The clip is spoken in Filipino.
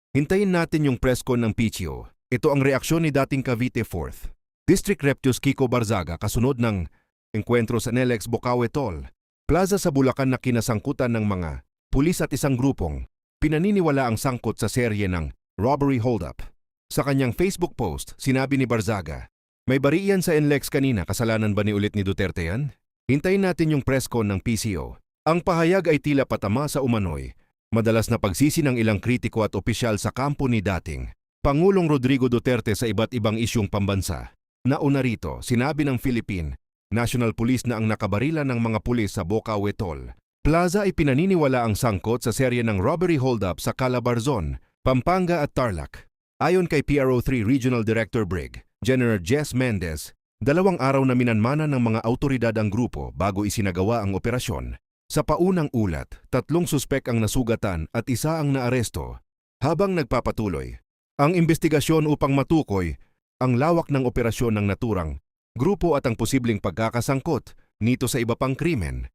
Hintayin natin yung press con ng PCO. Ito ang reaksyon ni dating Cavite 4th District Rep Kiko Barzaga kasunod ng engkwentro sa NLEX Bocaue Toll Plaza sa Bulacan na kinasangkutan ng mga pulis at isang grupong pinaniniwala ang sangkot sa serye ng robbery holdup. Sa kanyang Facebook post, sinabi ni Barzaga, "May barian sa NLEX kanina, kasalanan ba ni ulit ni Duterte yan? Hintayin natin yung press con ng PCO." Ang pahayag ay tila patama sa umano'y madalas na pagsisi ng ilang kritiko at opisyal sa kampo ni dating Pangulong Rodrigo Duterte sa iba't ibang isyong pambansa. Nauna rito, sinabi ng Philippine National Police na ang nakabarila ng mga pulis sa Bocaue Toll Plaza ay pinaniniwala ang sangkot sa serye ng robbery holdup sa Calabarzon, Pampanga at Tarlac. Ayon kay PRO3 Regional Director Brig. General Jess Mendez, 2 araw na minanmana ng mga autoridad ang grupo bago isinagawa ang operasyon. Sa paunang ulat, 3 suspek ang nasugatan at 1 ang naaresto. Habang nagpapatuloy ang investigasyon upang matukoy ang lawak ng operasyon ng naturang grupo at ang posibleng pagkakasangkot nito sa iba pang krimen,